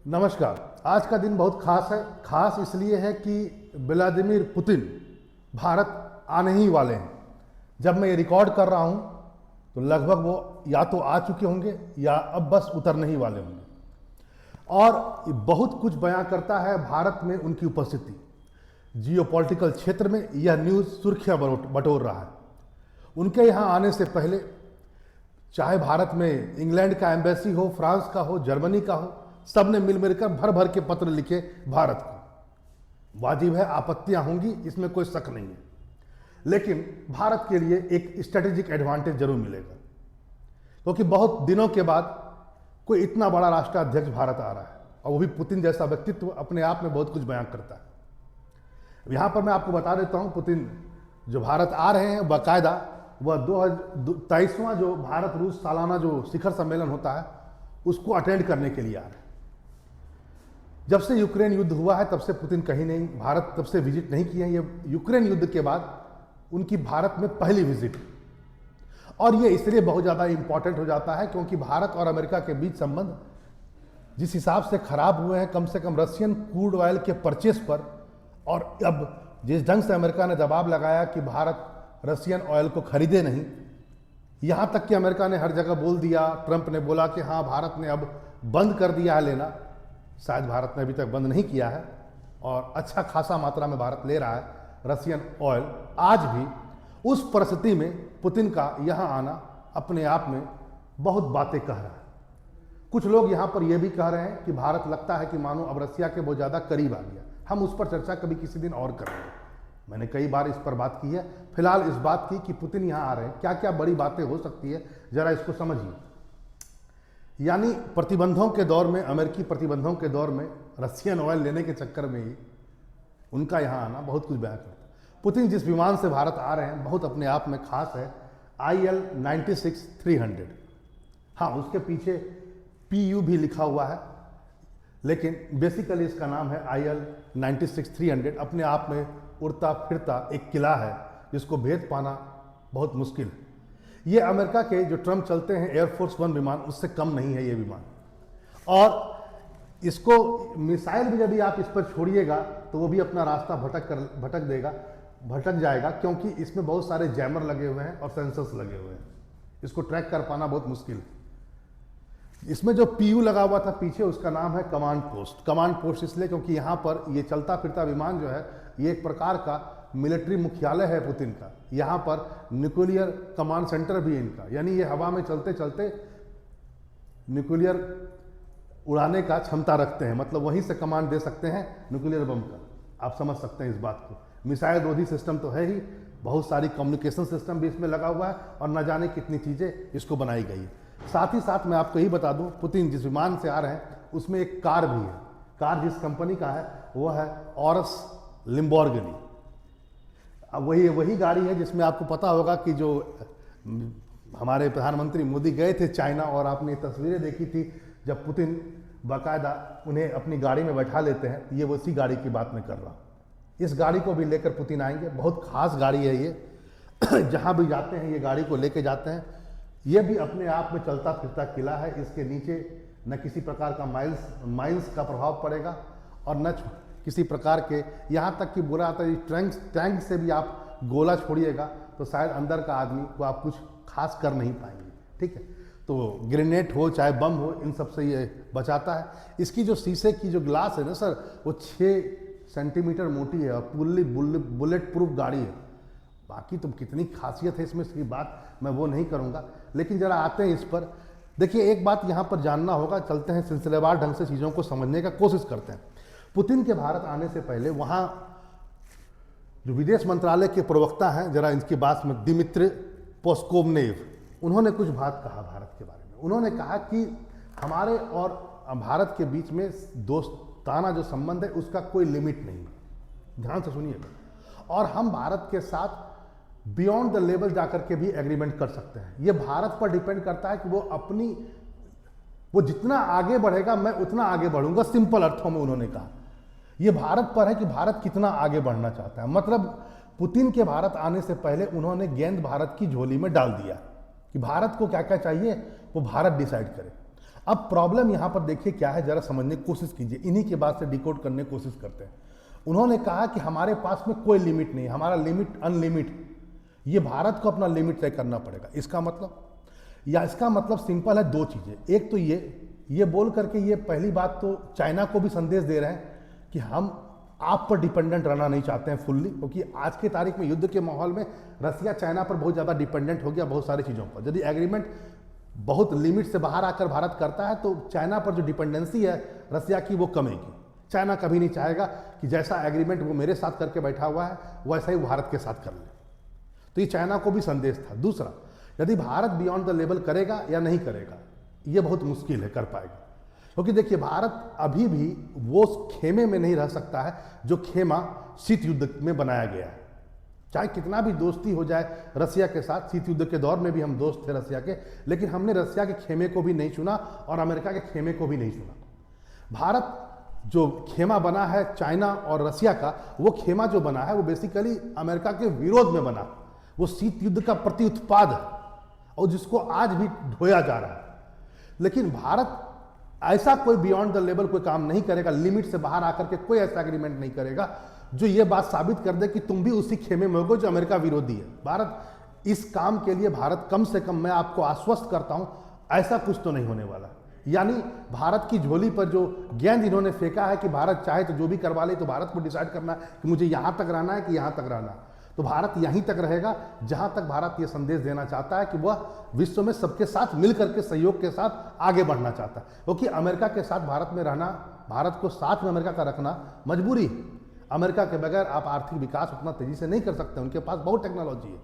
नमस्कार। आज का दिन बहुत खास है। खास इसलिए है कि व्लादिमीर पुतिन भारत आने ही वाले हैं। जब मैं ये रिकॉर्ड कर रहा हूँ तो लगभग वो या तो आ चुके होंगे या अब बस उतरने ही वाले होंगे। और ये बहुत कुछ बयां करता है भारत में उनकी उपस्थिति। जियोपॉलिटिकल क्षेत्र में यह न्यूज़ सुर्खियां बटोर रहा है। उनके यहाँ आने से पहले चाहे भारत में इंग्लैंड का एम्बेसी हो, फ्रांस का हो, जर्मनी का हो, सब ने मिलकर भर भर के पत्र लिखे भारत को। वाजिब है, आपत्तियां होंगी, इसमें कोई शक नहीं है, लेकिन भारत के लिए एक स्ट्रेटेजिक एडवांटेज जरूर मिलेगा, क्योंकि बहुत दिनों के बाद कोई इतना बड़ा राष्ट्राध्यक्ष भारत आ रहा है, और वो भी पुतिन जैसा व्यक्तित्व अपने आप में बहुत कुछ बयां करता है। यहां पर मैं आपको बता देता हूं, पुतिन जो भारत आ रहे हैं बाकायदा वह 23वां जो भारत रूस सालाना जो शिखर सम्मेलन होता है उसको अटेंड करने के लिए आ रहे हैं। जब से यूक्रेन युद्ध हुआ है तब से पुतिन कहीं नहीं, भारत तब से विजिट नहीं किए हैं। ये यूक्रेन युद्ध के बाद उनकी भारत में पहली विजिट, और ये इसलिए बहुत ज़्यादा इंपॉर्टेंट हो जाता है क्योंकि भारत और अमेरिका के बीच संबंध जिस हिसाब से खराब हुए हैं, कम से कम रशियन क्रूड ऑयल के परचेस पर, और अब जिस ढंग से अमेरिका ने दबाव लगाया कि भारत रशियन ऑयल को खरीदे नहीं, यहाँ तक कि अमेरिका ने हर जगह बोल दिया, ट्रंप ने बोला कि हाँ भारत ने अब बंद कर दिया है लेना। शायद भारत ने अभी तक बंद नहीं किया है और अच्छा खासा मात्रा में भारत ले रहा है रशियन ऑयल आज भी। उस परिस्थिति में पुतिन का यहाँ आना अपने आप में बहुत बातें कह रहा है। कुछ लोग यहाँ पर यह भी कह रहे हैं कि भारत लगता है कि मानो अब रशिया के बहुत ज़्यादा करीब आ गया। हम उस पर चर्चा कभी किसी दिन और करेंगे, मैंने कई बार इस पर बात की है। फिलहाल इस बात की कि पुतिन यहाँ आ रहे हैं, क्या क्या बड़ी बातें हो सकती है जरा इसको समझिए। यानी प्रतिबंधों के दौर में, अमेरिकी प्रतिबंधों के दौर में रशियन ऑयल लेने के चक्कर में ही उनका यहाँ आना बहुत कुछ बयां करता है। पुतिन जिस विमान से भारत आ रहे हैं बहुत अपने आप में खास है, IL-96-300। हाँ, उसके पीछे PU भी लिखा हुआ है, लेकिन बेसिकली इसका नाम है IL-96-300। अपने आप में उड़ता फिरता एक किला है जिसको भेद पाना बहुत मुश्किल है। ये अमेरिका के जो ट्रम्प चलते हैं एयरफोर्स 1 विमान, उससे कम नहीं है ये विमान। और इसको मिसाइल भी यदि आप इस पर छोड़िएगा तो वो भी अपना रास्ता भटक जाएगा, क्योंकि इसमें बहुत सारे जैमर लगे हुए हैं और सेंसर्स लगे हुए हैं। इसको ट्रैक कर पाना बहुत मुश्किल है। इसमें जो PU लगा हुआ था पीछे, उसका नाम है कमांड पोस्ट। कमांड पोस्ट इसलिए क्योंकि यहाँ पर ये चलता फिरता विमान जो है ये एक प्रकार का मिलिट्री मुख्यालय है पुतिन का। यहाँ पर न्यूक्लियर कमांड सेंटर भी है इनका, यानी ये हवा में चलते चलते न्यूक्लियर उड़ाने का क्षमता रखते हैं, मतलब वहीं से कमांड दे सकते हैं न्यूक्लियर बम का। आप समझ सकते हैं इस बात को। मिसाइल रोधी सिस्टम तो है ही, बहुत सारी कम्युनिकेशन सिस्टम भी इसमें लगा हुआ है और न जाने कितनी चीज़ें इसको बनाई गई है। साथ ही साथ मैं आपको यही बता दूं, पुतिन जिस विमान से आ रहे हैं उसमें एक कार भी है। कार जिस कंपनी का है वो है ऑरस लिम्बोर्गिनी। अब वही गाड़ी है जिसमें आपको पता होगा कि जो हमारे प्रधानमंत्री मोदी गए थे चाइना, और आपने तस्वीरें देखी थी जब पुतिन बाकायदा उन्हें अपनी गाड़ी में बैठा लेते हैं। ये उसी गाड़ी की बात मैं कर रहा हूँ। इस गाड़ी को भी लेकर पुतिन आएंगे। बहुत खास गाड़ी है ये जहाँ भी जाते हैं ये गाड़ी को लेके जाते हैं। ये भी अपने आप में चलता फिरता किला है। इसके नीचे न किसी प्रकार का माइंस का प्रभाव पड़ेगा और न किसी प्रकार के, यहाँ तक कि बुरा आता है टैंक से भी आप गोला छोड़िएगा तो शायद अंदर का आदमी को आप कुछ खास कर नहीं पाएंगे। ठीक है, तो ग्रेनेड हो चाहे बम हो, इन सब से ये बचाता है। इसकी जो शीशे की जो ग्लास है ना सर, वो 6 सेंटीमीटर मोटी है और पूरी बुलेट प्रूफ गाड़ी है। बाकी तो कितनी खासियत है इसमें, इसकी बात मैं वो नहीं करूँगा, लेकिन ज़रा आते हैं इस पर। देखिए, एक बात यहाँ पर जानना होगा, चलते हैं सिलसिलेवार ढंग से चीज़ों को समझने का कोशिश करते हैं। पुतिन के भारत आने से पहले वहाँ जो विदेश मंत्रालय के प्रवक्ता हैं, जरा इनकी बात में, दिमित्री पोस्कोवनेव, उन्होंने कुछ बात कहा भारत के बारे में। उन्होंने कहा कि हमारे और भारत के बीच में दोस्ताना जो संबंध है उसका कोई लिमिट नहीं है। ध्यान से सुनिएगा। और हम भारत के साथ बियॉन्ड द लेवल जाकर के भी एग्रीमेंट कर सकते हैं। ये भारत पर डिपेंड करता है कि वो जितना आगे बढ़ेगा मैं उतना आगे बढ़ूंगा। सिंपल अर्थों में उन्होंने कहा ये भारत पर है कि भारत कितना आगे बढ़ना चाहता है। मतलब पुतिन के भारत आने से पहले उन्होंने गेंद भारत की झोली में डाल दिया कि भारत को क्या क्या चाहिए वो भारत डिसाइड करे। अब प्रॉब्लम यहाँ पर देखिए क्या है, जरा समझने की कोशिश कीजिए, इन्हीं के बाद से डिकोड करने की कोशिश करते हैं। उन्होंने कहा कि हमारे पास में कोई लिमिट नहीं, हमारा लिमिट अनलिमिट, ये भारत को अपना लिमिट तय करना पड़ेगा। इसका मतलब सिंपल है, दो चीज़ें। एक तो ये बोल करके ये पहली बात तो चाइना को भी संदेश दे रहे हैं कि हम आप पर डिपेंडेंट रहना नहीं चाहते हैं फुल्ली, क्योंकि आज के तारीख में युद्ध के माहौल में रसिया चाइना पर बहुत ज़्यादा डिपेंडेंट हो गया बहुत सारी चीज़ों पर। यदि एग्रीमेंट बहुत लिमिट से बाहर आकर भारत करता है तो चाइना पर जो डिपेंडेंसी है रसिया की वो कमेगी। चाइना कभी नहीं चाहेगा कि जैसा एग्रीमेंट वो मेरे साथ करके बैठा हुआ है वैसा ही भारत के साथ कर ले। तो ये चाइना को भी संदेश था। दूसरा, यदि भारत बियॉन्ड द लेवल करेगा या नहीं करेगा, ये बहुत मुश्किल है कर पाएगा, क्योंकि देखिए भारत अभी भी वो खेमे में नहीं रह सकता है जो खेमा शीत युद्ध में बनाया गया है। चाहे कितना भी दोस्ती हो जाए रसिया के साथ, शीत युद्ध के दौर में भी हम दोस्त थे रसिया के, लेकिन हमने रसिया के खेमे को भी नहीं चुना और अमेरिका के खेमे को भी नहीं चुना। भारत जो खेमा बना है चाइना और रसिया का, वो खेमा जो बना है वो बेसिकली अमेरिका के विरोध में बना, वो शीत युद्ध का प्रति उत्पाद है और जिसको आज भी ढोया जा रहा है। लेकिन भारत ऐसा कोई बियॉन्ड द लेवल कोई काम नहीं करेगा, लिमिट से बाहर आकर के कोई ऐसा एग्रीमेंट नहीं करेगा जो ये बात साबित कर दे कि तुम भी उसी खेमे में हो जो अमेरिका विरोधी है। भारत इस काम के लिए, भारत कम से कम मैं आपको आश्वस्त करता हूं, ऐसा कुछ तो नहीं होने वाला। यानी भारत की झोली पर जो गेंद इन्होंने फेंका है कि भारत चाहे तो जो भी करवा ले, तो भारत को डिसाइड करना है कि मुझे यहां तक रहना है कि यहां तक रहना है, तो भारत यहीं तक रहेगा जहां तक भारत ये संदेश देना चाहता है कि वह विश्व में सबके साथ मिलकर के सहयोग के साथ आगे बढ़ना चाहता है। क्योंकि अमेरिका के साथ भारत में रहना, भारत को साथ में अमेरिका का रखना मजबूरी है। अमेरिका के बगैर आप आर्थिक विकास उतना तेजी से नहीं कर सकते, उनके पास बहुत टेक्नोलॉजी है।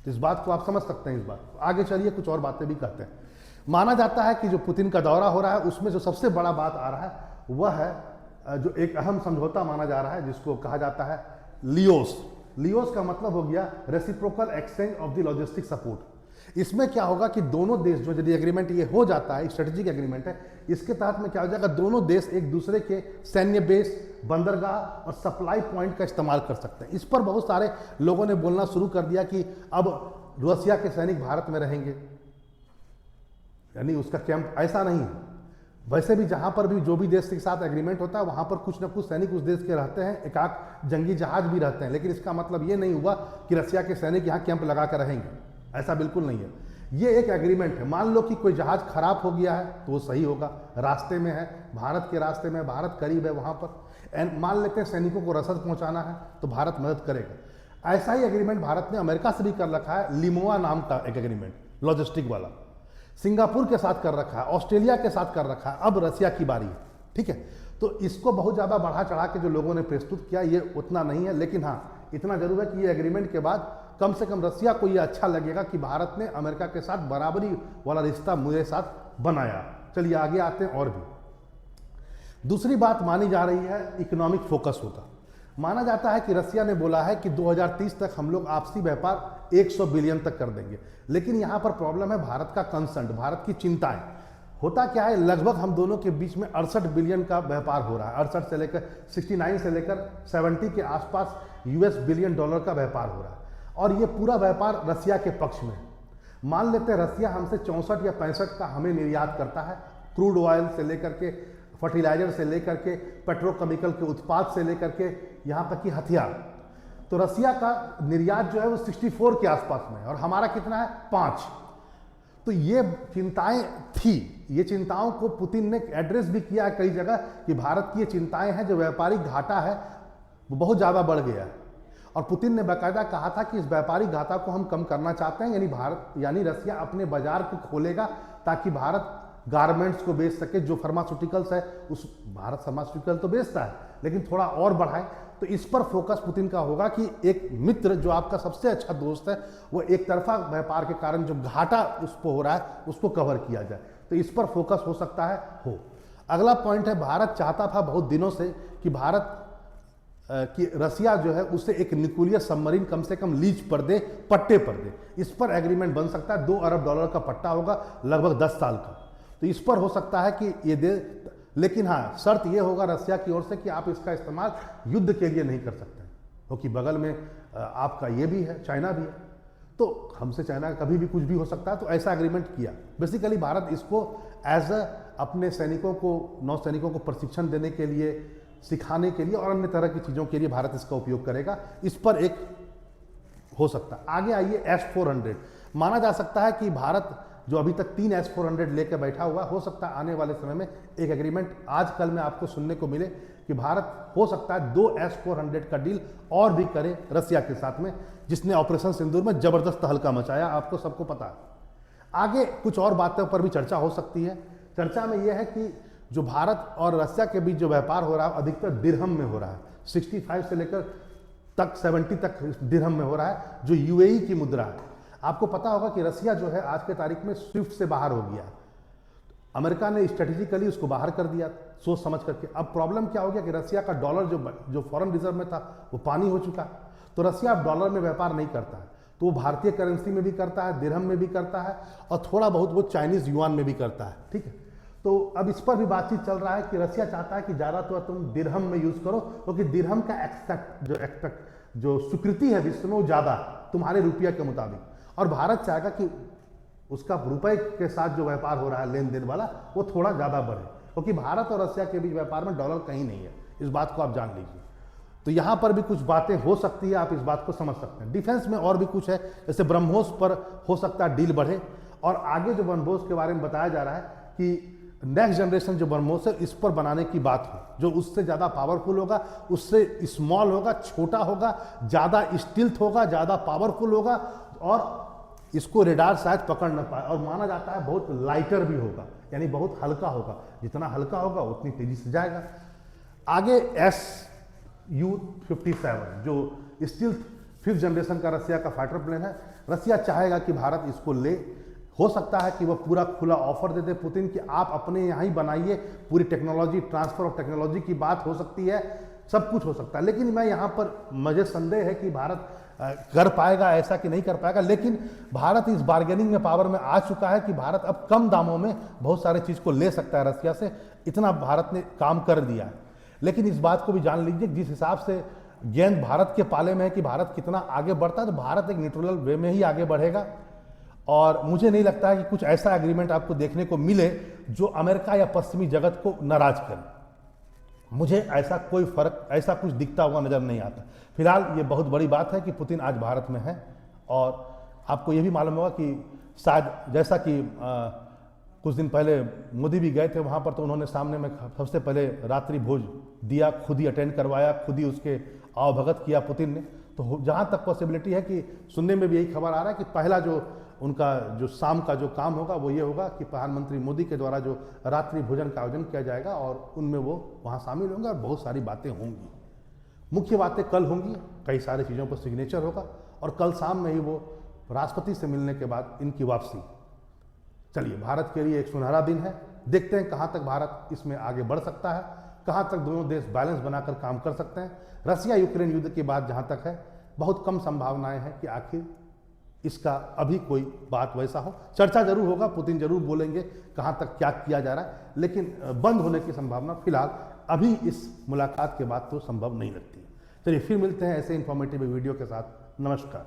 तो इस बात को आप समझ सकते हैं। इस बात को आगे चलिए कुछ और बातें भी कहते हैं। माना जाता है कि जो पुतिन का दौरा हो रहा है उसमें जो सबसे बड़ा बात आ रहा है वह है जो एक अहम समझौता माना जा रहा है जिसको कहा जाता है लियोस। लियोस का मतलब हो गया reciprocal exchange of the logistic support. इसमें क्या होगा कि दोनों देश जो, यदि एग्रीमेंट ये हो जाता है, स्ट्रेटेजिक एग्रीमेंट है, इसके तहत में क्या हो जाएगा, दोनों देश एक दूसरे के सैन्य बेस, बंदरगाह और सप्लाई पॉइंट का इस्तेमाल कर सकते हैं। इस पर बहुत सारे लोगों ने बोलना शुरू कर दिया कि अब रसिया के सैनिक भारत में रहेंगे, यानी उसका कैंप ऐसा नहीं है। वैसे भी जहां पर भी जो भी देश के साथ एग्रीमेंट होता है वहां पर कुछ ना कुछ सैनिक उस देश के रहते हैं, एकाक जंगी जहाज भी रहते हैं, लेकिन इसका मतलब ये नहीं हुआ कि रसिया के सैनिक यहाँ कैंप लगा कर रहेंगे, ऐसा बिल्कुल नहीं है। ये एक एग्रीमेंट है। मान लो कि कोई जहाज खराब हो गया है तो वो सही होगा, रास्ते में है, भारत के रास्ते में, भारत करीब है वहां पर, मान लेते हैं सैनिकों को रसद पहुंचाना है तो भारत मदद करेगा। ऐसा ही एग्रीमेंट भारत ने अमेरिका से भी कर रखा है, लिमोआ नाम का एक एग्रीमेंट लॉजिस्टिक वाला, सिंगापुर के साथ कर रखा है, ऑस्ट्रेलिया के साथ कर रखा है, अब रसिया की बारी है। ठीक है, तो इसको बहुत ज़्यादा बढ़ा चढ़ा के जो लोगों ने प्रस्तुत किया ये उतना नहीं है, लेकिन हाँ इतना जरूर है कि ये एग्रीमेंट के बाद कम से कम रसिया को ये अच्छा लगेगा कि भारत ने अमेरिका के साथ बराबरी वाला रिश्ता मेरे साथ बनाया। चलिए आगे आते हैं। और भी दूसरी बात मानी जा रही है इकोनॉमिक फोकस होगा। माना जाता है कि रसिया ने बोला है कि 2030 तक हम लोग आपसी व्यापार 100 बिलियन तक कर देंगे, लेकिन यहाँ पर प्रॉब्लम है भारत का कंसर्न, भारत की चिंताएं। होता क्या है, लगभग हम दोनों के बीच में 68 बिलियन का व्यापार हो रहा है, 68 से लेकर 69 से लेकर 70 के आसपास US बिलियन डॉलर का व्यापार हो रहा है, और ये पूरा व्यापार रसिया के पक्ष में। मान लेते हैं रसिया हमसे 64 या 65 का हमें निर्यात करता है, क्रूड ऑयल से लेकर के, फर्टिलाइजर से लेकर के, पेट्रोकेमिकल के उत्पाद से लेकर के, यहाँ तक कि हथियार। तो रसिया का निर्यात जो है वो 64 के आसपास में है और हमारा कितना है, 5। तो ये चिंताएं थी, ये चिंताओं को पुतिन ने एड्रेस भी किया है कई जगह कि भारत की ये चिंताएं हैं, जो व्यापारिक घाटा है वो बहुत ज़्यादा बढ़ गया है। और पुतिन ने बाकायदा कहा था कि इस व्यापारिक घाटा को हम कम करना चाहते हैं, यानी रसिया अपने बाजार को खोलेगा ताकि भारत गारमेंट्स को बेच सके, जो फार्मास्यूटिकल्स है उस, भारत फार्मास्यूटिकल तो बेचता है लेकिन थोड़ा और बढ़ाए। तो इस पर फोकस पुतिन का होगा कि एक मित्र जो आपका सबसे अच्छा दोस्त है वो एक तरफा व्यापार के कारण जो घाटा उसको हो रहा है उसको कवर किया जाए, तो इस पर फोकस हो सकता है हो। अगला पॉइंट है, भारत चाहता था बहुत दिनों से कि कि रसिया जो है उसे एक न्यूक्लियर सबमरीन कम से कम लीज पर दे, पट्टे पर दे। इस पर एग्रीमेंट बन सकता है, $2 अरब का पट्टा होगा लगभग 10 साल का, तो इस पर हो सकता है कि ये दे। लेकिन हाँ, शर्त ये होगा रसिया की ओर से कि आप इसका इस्तेमाल युद्ध के लिए नहीं कर सकते, क्योंकि बगल में आपका ये भी है, चाइना भी है। तो हमसे चाइना का कभी भी कुछ भी हो सकता है, तो ऐसा एग्रीमेंट किया। बेसिकली भारत इसको एज अ अपने सैनिकों को, नौसैनिकों को प्रशिक्षण देने के लिए, सिखाने के लिए और अन्य तरह की चीज़ों के लिए भारत इसका उपयोग करेगा। इस पर एक हो सकता है। आगे आइए S-400। माना जा सकता है कि भारत जो अभी तक 3 S-400 लेकर बैठा हुआ, हो सकता है आने वाले समय में एक एग्रीमेंट आजकल में आपको सुनने को मिले कि भारत हो सकता है 2 S-400 का डील और भी करे रसिया के साथ में, जिसने ऑपरेशन सिंदूर में जबरदस्त हल्का मचाया, आपको सबको पता है। आगे कुछ और बातों पर भी चर्चा हो सकती है। चर्चा में यह है कि जो भारत और रसिया के बीच जो व्यापार हो रहा है अधिकतर दिरहम में हो रहा है। 65 से लेकर तक 70 तक दिरहम में हो रहा है, जो यूएई की मुद्रा है। आपको पता होगा कि रसिया जो है आज के तारीख में स्विफ्ट से बाहर हो गया। अमेरिका ने स्ट्रेटेजिकली उसको बाहर कर दिया सोच समझ करके। अब प्रॉब्लम क्या हो गया कि रसिया का डॉलर जो फॉरेन रिजर्व में था वो पानी हो चुका, तो रसिया अब डॉलर में व्यापार नहीं करता है, तो वो भारतीय करेंसी में भी करता है, दिरहम में भी करता है और थोड़ा बहुत वो चाइनीज युआन में भी करता है। ठीक है, तो अब इस पर भी बातचीत चल रहा है कि रसिया चाहता है कि ज़्यादा तो तुम दिरहम में यूज़ करो, क्योंकि दिरहम का जो स्वीकृति है विश्व में वो ज़्यादा तुम्हारे रुपया के मुताबिक, और भारत चाहेगा कि उसका रुपए के साथ जो व्यापार हो रहा है लेन देन वाला वो थोड़ा ज़्यादा बढ़े, क्योंकि भारत और रसिया के बीच व्यापार में डॉलर कहीं नहीं है। इस बात को आप जान लीजिए। तो यहाँ पर भी कुछ बातें हो सकती है, आप इस बात को समझ सकते हैं। डिफेंस में और भी कुछ है, जैसे ब्रह्मोस पर हो सकता है डील बढ़े, और आगे जो ब्रह्मोस के बारे में बताया जा रहा है कि नेक्स्ट जनरेशन जो ब्रह्मोस है इस पर बनाने की बात हो, जो उससे ज़्यादा पावरफुल होगा, उससे स्मॉल होगा, छोटा होगा, ज़्यादा स्टिल्थ होगा, ज़्यादा पावरफुल होगा, और इसको रेडार शायद पकड़ न पाए, और माना जाता है बहुत लाइटर भी होगा, यानी बहुत हल्का होगा। जितना हल्का होगा उतनी तेजी से जाएगा। आगे Su-57 जो स्टिल 5th जनरेशन का रसिया का फाइटर प्लेन है, रसिया चाहेगा कि भारत इसको ले। हो सकता है कि वह पूरा खुला ऑफर दे दे पुतिन कि आप अपने यहाँ ही बनाइए, पूरी टेक्नोलॉजी, ट्रांसफर ऑफ टेक्नोलॉजी की बात हो सकती है, सब कुछ हो सकता है। लेकिन मैं यहाँ पर मुझे संदेह है कि भारत कर पाएगा ऐसा कि नहीं कर पाएगा। लेकिन भारत इस बार्गेनिंग में पावर में आ चुका है कि भारत अब कम दामों में बहुत सारे चीज़ को ले सकता है रसिया से, इतना भारत ने काम कर दिया है। लेकिन इस बात को भी जान लीजिए, जिस हिसाब से गेंद भारत के पाले में है कि भारत कितना आगे बढ़ता है, तो भारत एक न्यूट्रल वे में ही आगे बढ़ेगा। और मुझे नहीं लगता है कि कुछ ऐसा एग्रीमेंट आपको देखने को मिले जो अमेरिका या पश्चिमी जगत को नाराज करे। मुझे ऐसा कोई फर्क, ऐसा कुछ दिखता हुआ नजर नहीं आता। फिलहाल ये बहुत बड़ी बात है कि पुतिन आज भारत में है, और आपको ये भी मालूम होगा कि शायद जैसा कि कुछ दिन पहले मोदी भी गए थे वहाँ पर, तो उन्होंने सामने में सबसे पहले रात्रि भोज दिया, खुद ही अटेंड करवाया, खुद ही उसके आवभगत किया पुतिन ने। तो जहाँ तक पॉसिबिलिटी है कि सुनने में भी यही खबर आ रहा है कि पहला जो उनका जो शाम का जो काम होगा वो ये होगा कि प्रधानमंत्री मोदी के द्वारा जो रात्रि भोजन का आयोजन किया जाएगा, और उनमें वो वहाँ शामिल होंगे और बहुत सारी बातें होंगी। मुख्य बातें कल होंगी, कई सारी चीज़ों पर सिग्नेचर होगा, और कल शाम में ही वो राष्ट्रपति से मिलने के बाद इनकी वापसी। चलिए, भारत के लिए एक सुनहरा दिन है। देखते हैं कहाँ तक भारत इसमें आगे बढ़ सकता है, कहाँ तक दोनों देश बैलेंस बनाकर काम कर सकते हैं। रसिया यूक्रेन युद्ध के बाद जहाँ तक है, बहुत कम संभावनाएं हैं कि आखिर इसका अभी कोई बात वैसा हो। चर्चा जरूर होगा, पुतिन जरूर बोलेंगे कहाँ तक क्या किया जा रहा है, लेकिन बंद होने की संभावना फिलहाल अभी इस मुलाकात के बाद तो संभव नहीं लगती है। चलिए, फिर मिलते हैं ऐसे इंफॉर्मेटिव वीडियो के साथ। नमस्कार।